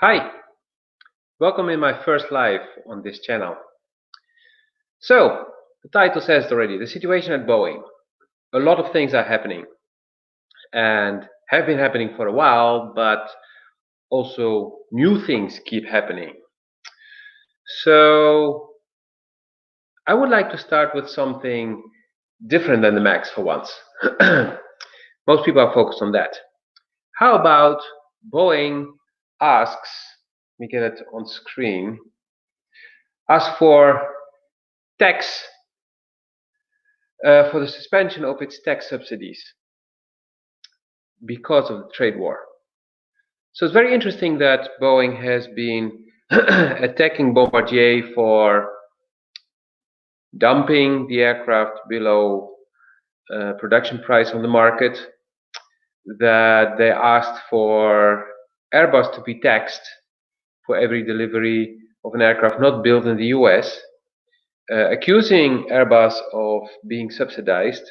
Hi, welcome in my first live on this channel. So, the title says it already, the situation at Boeing. A lot of things are happening and have been happening for a while, but also new things keep happening. So, I would like to start with something different than the MAX for once. Most people are focused on that. How about Boeing asks, let me get it on screen, asks for tax for the suspension of its tax subsidies because of the trade war. So it's very interesting that Boeing has been attacking Bombardier for dumping the aircraft below production price on the market, that they asked for Airbus to be taxed for every delivery of an aircraft not built in the US, accusing Airbus of being subsidized.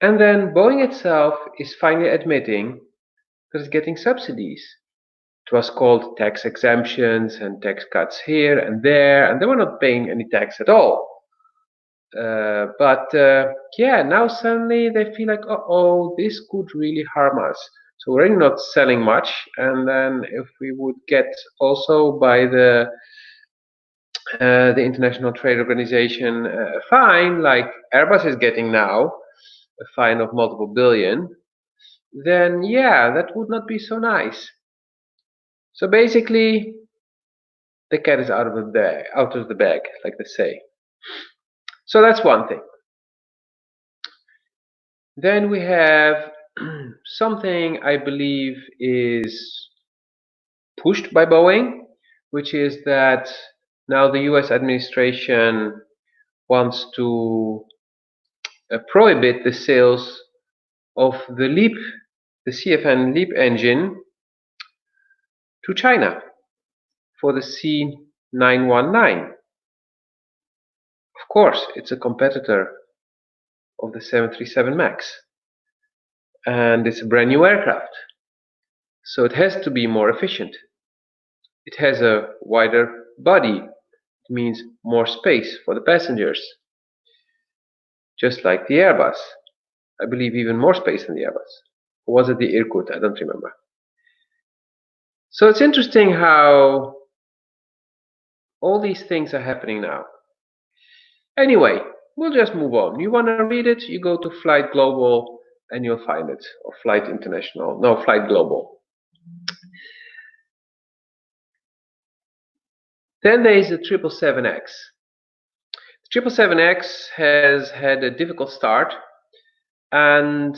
And then Boeing itself is finally admitting that it's getting subsidies. It was called tax exemptions and tax cuts here and there, and they were not paying any tax at all. But now suddenly they feel like, oh, this could really harm us. So we're really not selling much, and then if we would get also by the International Trade Organization a fine, like Airbus is getting now, a fine of multiple billion, then yeah, that would not be so nice. So basically, the cat is out of the bag, like they say. So that's one thing. Then we have something I believe is pushed by Boeing, which is that now the US administration wants to prohibit the sales of the CFM LEAP engine to China for the C919. Of course, it's a competitor of the 737 MAX, and it's a brand new aircraft, so it has to be more efficient. It has a wider body. It means more space for the passengers, just like the Airbus. I believe even more space than the Airbus. Or was it the Irkut? I don't remember. So it's interesting how all these things are happening now. Anyway, we'll just move on. You want to read it? You go to Flight Global and you'll find it. Or Flight International. No, Flight Global. Then there is the 777X. The 777X has had a difficult start, and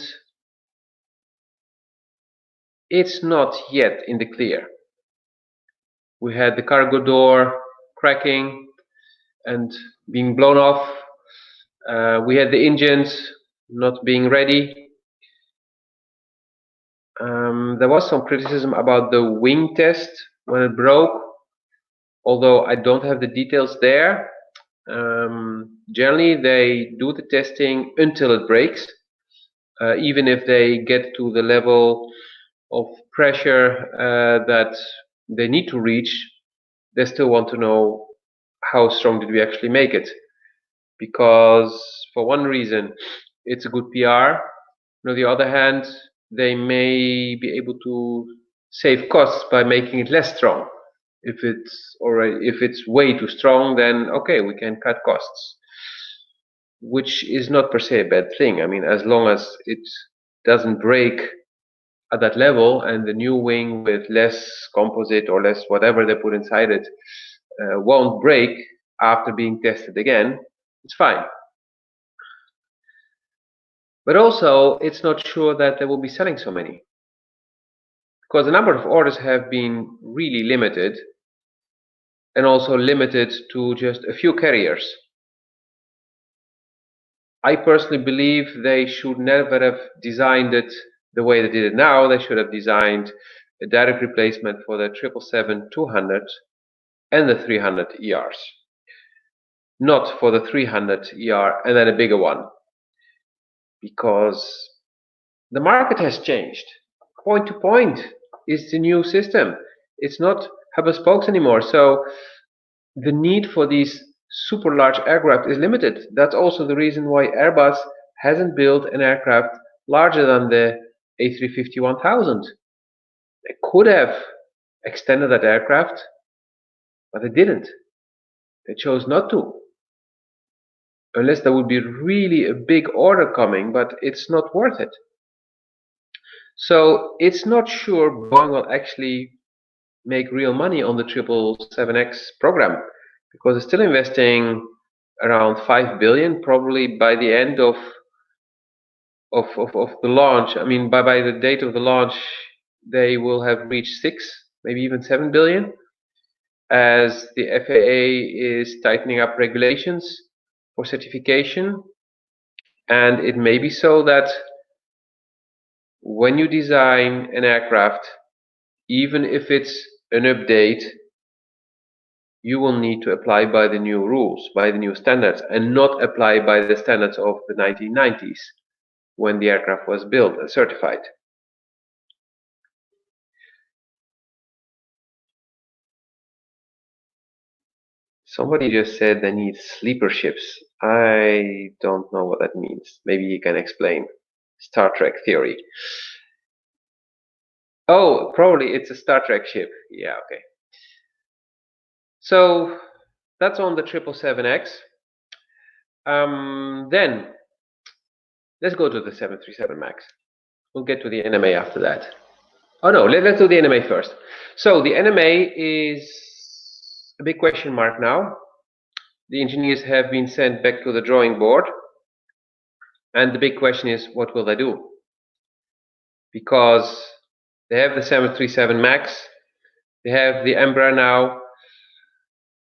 it's not yet in the clear. We had the cargo door cracking and being blown off. We had the engines not being ready. There was some criticism about the wing test when it broke, although I don't have the details there. Generally, they do the testing until it breaks, even if they get to the level of pressure that they need to reach. They still want to know how strong did we actually make it, because for one reason it's a good PR. On the other hand, they may be able to save costs by making it less strong. If it's way too strong, then okay, we can cut costs, which is not per se a bad thing. I mean, as long as it doesn't break at that level and the new wing with less composite or less whatever they put inside it won't break after being tested again, it's fine. But also, it's not sure that they will be selling so many, because the number of orders have been really limited, and also limited to just a few carriers. I personally believe they should never have designed it the way they did it now. They should have designed a direct replacement for the 777-200 and the 300 ERs, not for the 300 ER and then a bigger one, because the market has changed. Point to point is the new system. It's not hub and spokes anymore. So the need for these super large aircraft is limited. That's also the reason why Airbus hasn't built an aircraft larger than the A350-1000. They could have extended that aircraft, but they didn't. They chose not to. Unless there would be really a big order coming, but it's not worth it. So it's not sure Boeing will actually make real money on the 777X program, because it's still investing around 5 billion, probably by the end of the launch. I mean, by the date of the launch, they will have reached 6, maybe even 7 billion, as the FAA is tightening up regulations for certification. And it may be so that when you design an aircraft, even if it's an update, you will need to apply by the new rules, by the new standards, and not apply by the standards of the 1990s when the aircraft was built and certified. Somebody just said they need sleeper ships. I don't know what that means. Maybe you can explain. Star Trek theory. Oh, probably it's a Star Trek ship. Yeah, okay. So that's on the 777X. Then let's go to the 737 MAX. We'll get to the NMA after that. Oh no, let's do the NMA first. So the NMA is a big question mark now. The engineers have been sent back to the drawing board, and the big question is, what will they do? Because they have the 737 MAX, they have the Embraer now,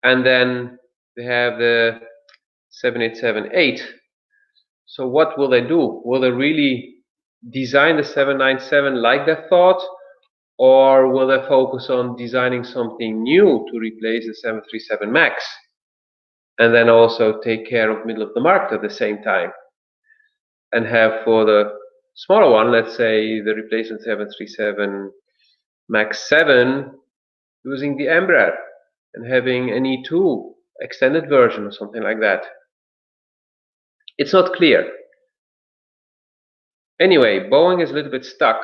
and then they have the 787-8. So what will they do? Will they really design the 797 like they thought, or will they focus on designing something new to replace the 737 MAX, and then also take care of middle of the market at the same time, and have for the smaller one, let's say the replacement 737 MAX 7, using the Embraer and having an E2 extended version or something like that? It's not clear. Anyway, Boeing is a little bit stuck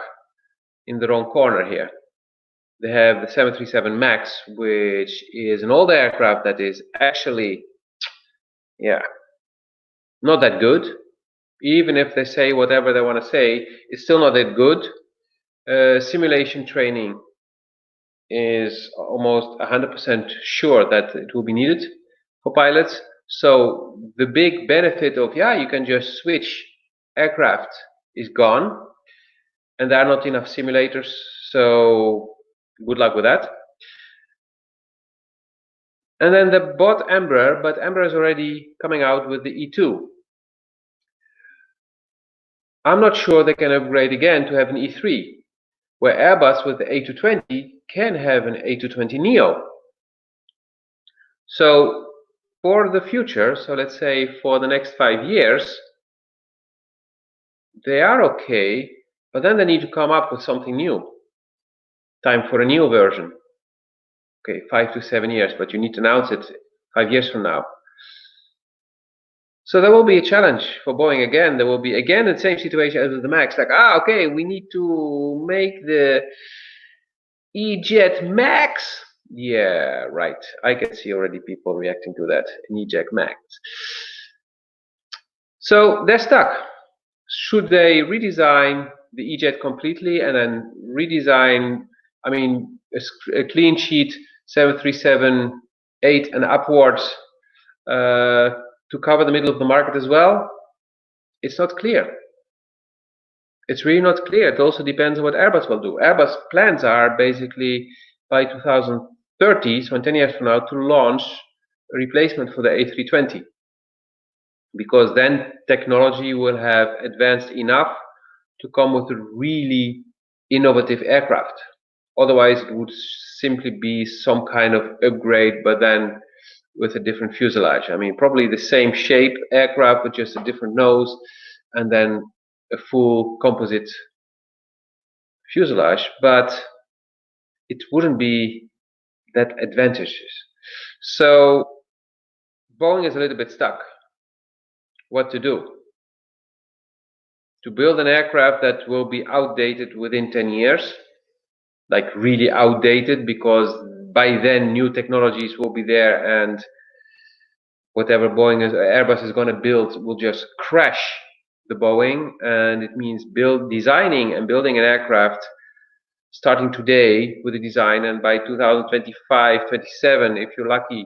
in the wrong corner here. They have the 737 MAX, which is an old aircraft that is actually, yeah, not that good. Even if they say whatever they want to say, it's still not that good. Simulation training is almost 100% sure that it will be needed for pilots. So the big benefit of, yeah, you can just switch aircraft is gone, and there are not enough simulators, so good luck with that. And then they bought Embraer, but Embraer is already coming out with the E2. I'm not sure they can upgrade again to have an E3, where Airbus with the A220 can have an A220neo. So for the future, so let's say for the next 5 years, they are okay, but then they need to come up with something new. Time for a new version. Okay, 5 to 7 years, but you need to announce it 5 years from now. So there will be a challenge for Boeing again. There will be again the same situation as with the MAX. Like, okay, we need to make the E-Jet MAX. Yeah, right. I can see already people reacting to that. An E-Jet MAX. So they're stuck. Should they redesign the E-Jet completely and then redesign, I mean, a clean sheet 737-8 and upwards to cover the middle of the market as well? It's not clear. It's really not clear. It also depends on what Airbus will do. Airbus plans are basically by 2030, so in 10 years from now, to launch a replacement for the A320. Because then technology will have advanced enough to come with a really innovative aircraft. Otherwise, it would simply be some kind of upgrade, but then with a different fuselage. I mean, probably the same shape aircraft with just a different nose, and then a full composite fuselage. But it wouldn't be that advantageous. So Boeing is a little bit stuck. What to do? To build an aircraft that will be outdated within 10 years, like really outdated, because by then new technologies will be there and whatever Airbus is going to build will just crash the Boeing, and it means designing and building an aircraft starting today with the design, and by 2025, 27, if you're lucky,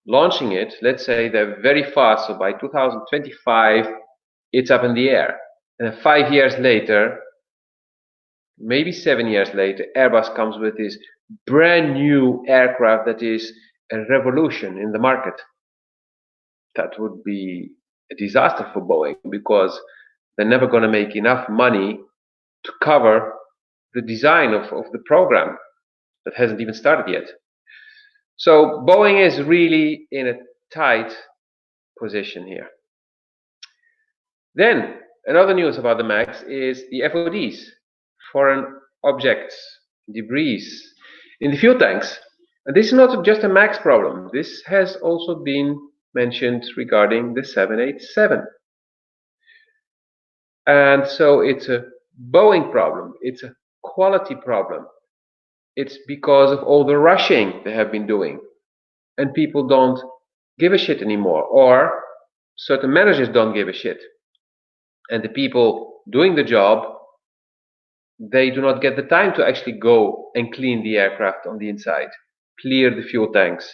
launching it. Let's say they're very fast, so by 2025 it's up in the air, and 5 years later, maybe 7 years later, Airbus comes with this brand new aircraft that is a revolution in the market. That would be a disaster for Boeing, because they're never going to make enough money to cover the design of the program that hasn't even started yet. So Boeing is really in a tight position here. Then another news about the MAX is the FODs, foreign objects, debris, in the fuel tanks. And this is not just a MAX problem. This has also been mentioned regarding the 787. And so it's a Boeing problem. It's a quality problem. It's because of all the rushing they have been doing. And people don't give a shit anymore. Or certain managers don't give a shit. And the people doing the job, they do not get the time to actually go and clean the aircraft on the inside, clear the fuel tanks.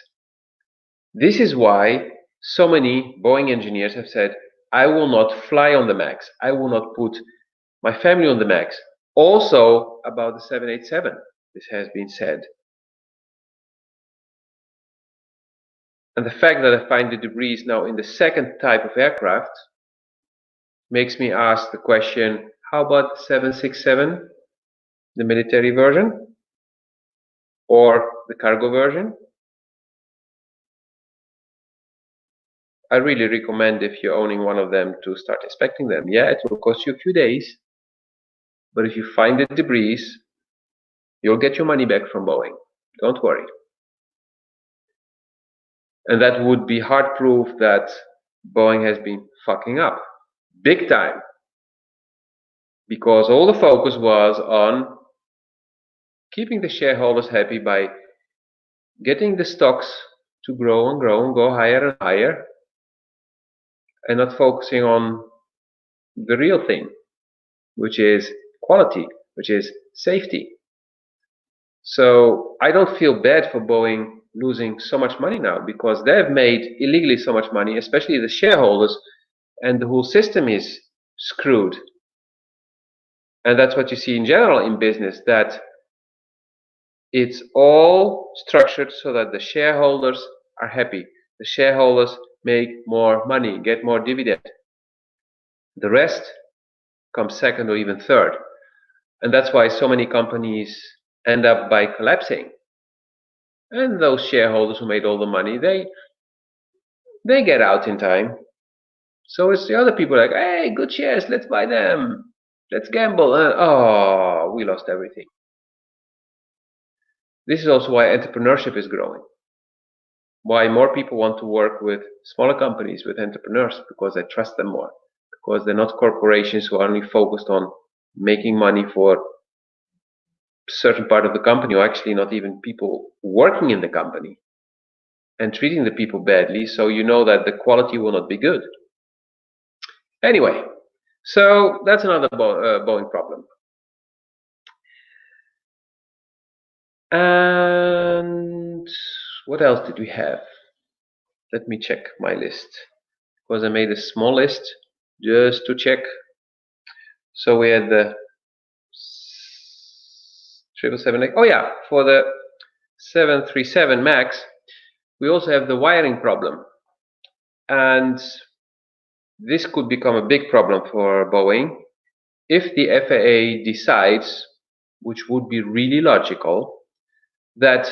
This is why so many Boeing engineers have said, I will not fly on the MAX. I will not put my family on the MAX. Also about the 787, this has been said. And the fact that I find the debris now in the second type of aircraft makes me ask the question, how about the 767, the military version, or the cargo version? I really recommend, if you're owning one of them, to start inspecting them. Yeah, it will cost you a few days, but if you find the debris, you'll get your money back from Boeing. Don't worry. And that would be hard proof that Boeing has been fucking up big time, because all the focus was on keeping the shareholders happy by getting the stocks to grow and grow and go higher and higher, and not focusing on the real thing, which is quality, which is safety. So I don't feel bad for Boeing losing so much money now, because they've made illegally so much money, especially the shareholders, and the whole system is screwed. And that's what you see in general in business, that it's all structured so that the shareholders are happy. The shareholders make more money, get more dividend. The rest comes second or even third. And that's why so many companies end up by collapsing. And those shareholders who made all the money, they get out in time. So it's the other people like, hey, good shares, let's buy them. Let's gamble. And oh, we lost everything. This is also why entrepreneurship is growing. Why more people want to work with smaller companies, with entrepreneurs, because they trust them more. Because they're not corporations who are only focused on making money for a certain part of the company, or actually not even people working in the company, and treating the people badly, so you know that the quality will not be good. Anyway, so that's another Boeing problem. And what else did we have? Let me check my list, because I made a small list just to check. So we had the 777. Oh yeah, for the 737 MAX, we also have the wiring problem. And this could become a big problem for Boeing if the FAA decides, which would be really logical, that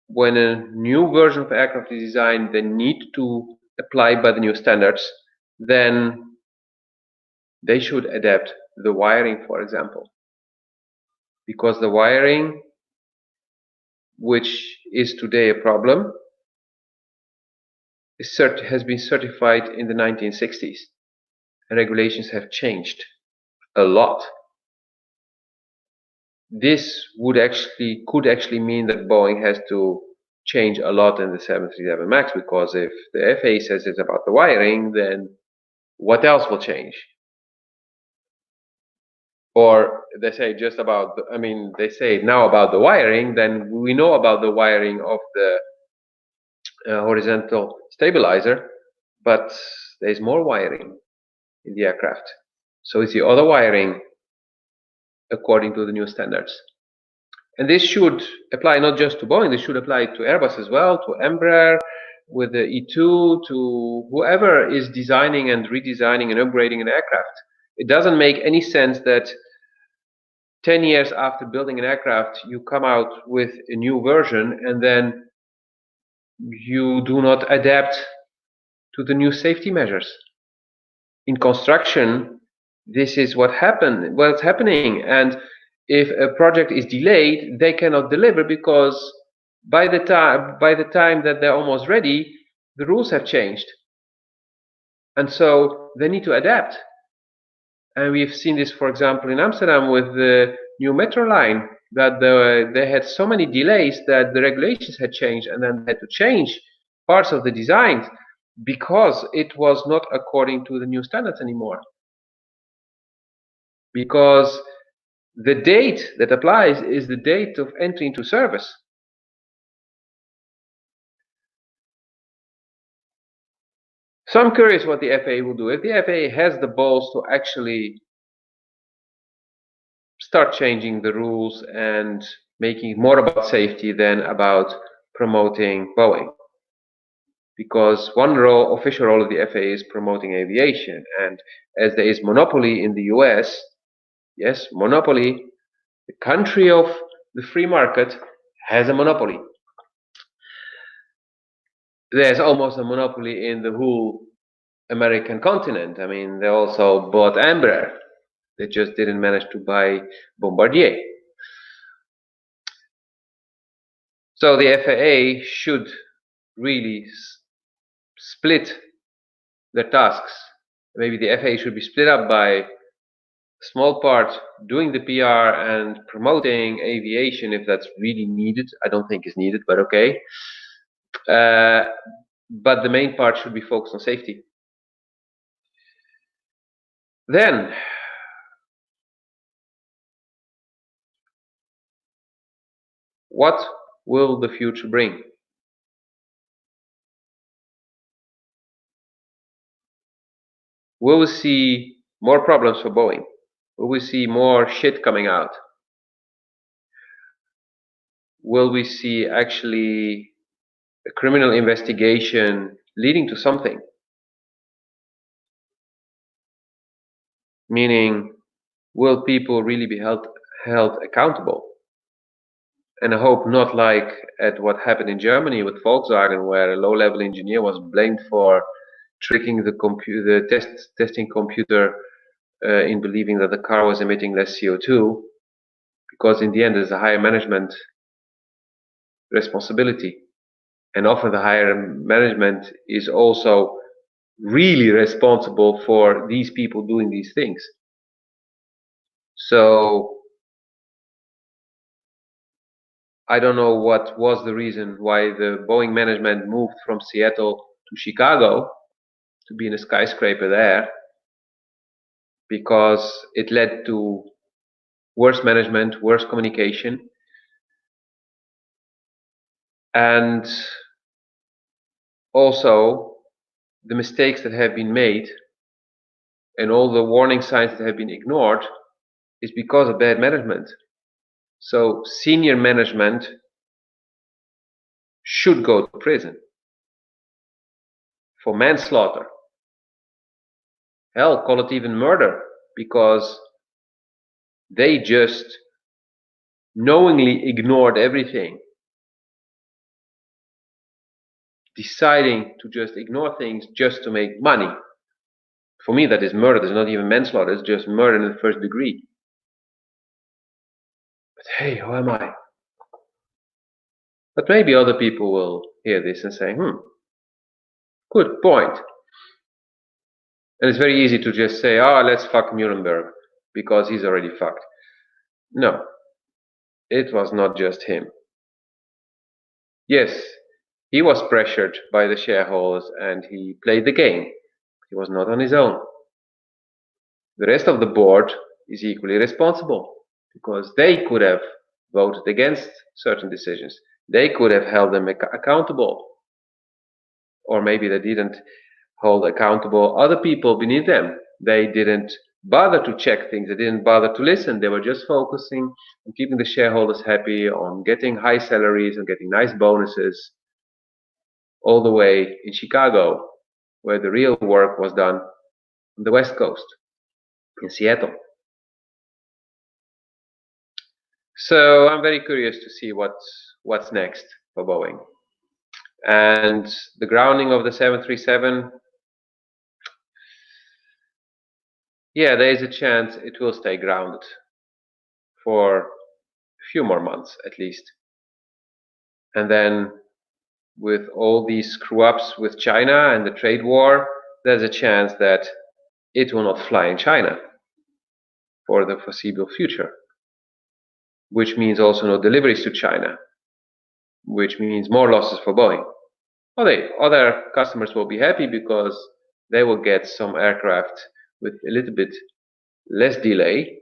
when a new version of aircraft is designed, they need to apply by the new standards, then they should adapt the wiring, for example. because the wiring, which is today a problem, has been certified in the 1960s, and regulations have changed a lot. This could actually mean that Boeing has to change a lot in the 737 MAX, because if the FAA says it's about the wiring, then what else will change? Or they say just about, they say now about the wiring, then we know about the wiring of the horizontal stabilizer, but there's more wiring in the aircraft. So it's the other wiring according to the new standards. And this should apply not just to Boeing, this should apply to Airbus as well, to Embraer, with the E2, to whoever is designing and redesigning and upgrading an aircraft. It doesn't make any sense that 10 years after building an aircraft, you come out with a new version and then you do not adapt to the new safety measures. In construction, this is what's happening. And if a project is delayed, they cannot deliver because by the time that they're almost ready, the rules have changed. And so they need to adapt. And we've seen this, for example, in Amsterdam with the new metro line, that they had so many delays that the regulations had changed, and then they had to change parts of the design because it was not according to the new standards anymore. Because the date that applies is the date of entry into service. So I'm curious what the FAA will do. If the FAA has the balls to actually start changing the rules and making it more about safety than about promoting Boeing. Because one official role of the FAA is promoting aviation, and as there is monopoly in the US, yes, monopoly, the country of the free market has a monopoly. There's almost a monopoly in the whole American continent. They also bought Embraer. They just didn't manage to buy Bombardier. So the FAA should really split their tasks. Maybe the FAA should be split up by a small part doing the PR and promoting aviation if that's really needed. I don't think it's needed, but okay. But the main part should be focused on safety. Then, what will the future bring? Will we see more problems for Boeing? Will we see more shit coming out? Will we see actually a criminal investigation leading to something? Meaning, will people really be held accountable? And I hope not like at what happened in Germany with Volkswagen, where a low-level engineer was blamed for tricking the testing computer in believing that the car was emitting less CO2, because in the end there's a higher management responsibility, and often the higher management is also really responsible for these people doing these things. So I don't know what was the reason why the Boeing management moved from Seattle to Chicago to be in a skyscraper there, because it led to worse management, worse communication, and also the mistakes that have been made and all the warning signs that have been ignored is because of bad management. So senior management should go to prison for manslaughter. Hell, call it even murder, because they just knowingly ignored everything, deciding to just ignore things just to make money. For me, that is murder. It's not even manslaughter, it's just murder in the first degree. But hey, who am I? But maybe other people will hear this and say, good point. And it's very easy to just say, let's fuck Nuremberg, because he's already fucked. No, it was not just him. Yes, he was pressured by the shareholders and he played the game. He was not on his own. The rest of the board is equally responsible because they could have voted against certain decisions. They could have held them accountable. Or maybe they didn't hold accountable other people beneath them. They didn't bother to check things. They didn't bother to listen. They were just focusing on keeping the shareholders happy, on getting high salaries and getting nice bonuses, all the way in Chicago, where the real work was done on the West Coast, in Seattle. So I'm very curious to see what's next for Boeing. And the grounding of the 737, yeah, there is a chance it will stay grounded for a few more months at least. And then with all these screw-ups with China and the trade war, there's a chance that it will not fly in China for the foreseeable future, which means also no deliveries to China, which means more losses for Boeing. Other customers will be happy because they will get some aircraft with a little bit less delay.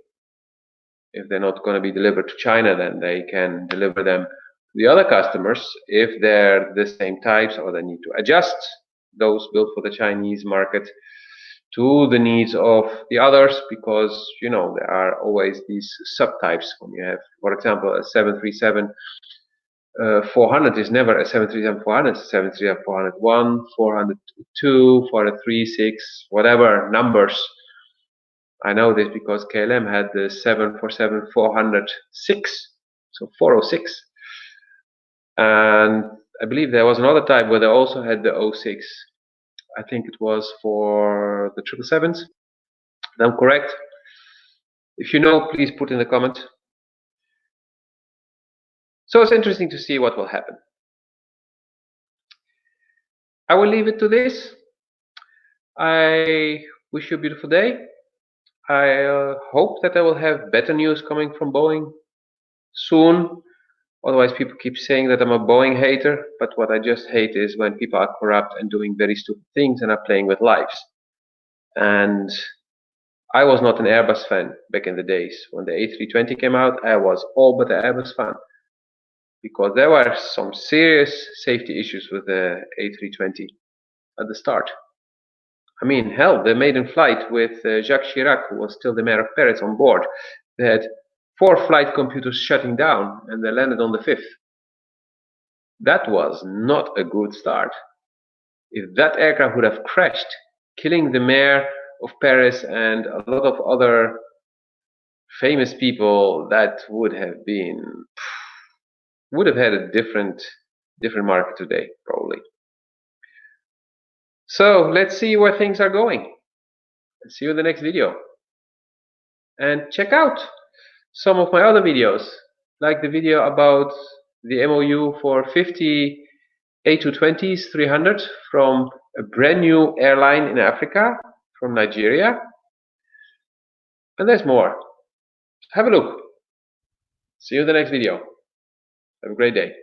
If they're not going to be delivered to China, then they can deliver them to the other customers if they're the same types, or they need to adjust those built for the Chinese market to the needs of the others, because there are always these subtypes. When you have, for example, a 737 400 is never a 737 400, it's a 737 401, 402, 436, whatever numbers. I know this because KLM had the 747 406, so 406. And I believe there was another type where they also had the 06. I think it was for the 777s. I'm correct. If you know, please put in the comment. So it's interesting to see what will happen. I will leave it to this. I wish you a beautiful day. I hope that I will have better news coming from Boeing soon. Otherwise, people keep saying that I'm a Boeing hater, but what I just hate is when people are corrupt and doing very stupid things and are playing with lives. And I was not an Airbus fan back in the days. When the A320 came out, I was all but an Airbus fan, because there were some serious safety issues with the A320 at the start. I mean, hell, the maiden flight with Jacques Chirac, who was still the mayor of Paris, on board, they had 4 flight computers shutting down, and they landed on the 5th. That was not a good start. If that aircraft would have crashed, killing the mayor of Paris and a lot of other famous people, that would have had a different market today, probably. So let's see where things are going. See you in the next video. And check out some of my other videos, like the video about the MOU for 50 A220s 300 from a brand new airline in Africa, from Nigeria. And there's more. Have a look. See you in the next video. Have a great day.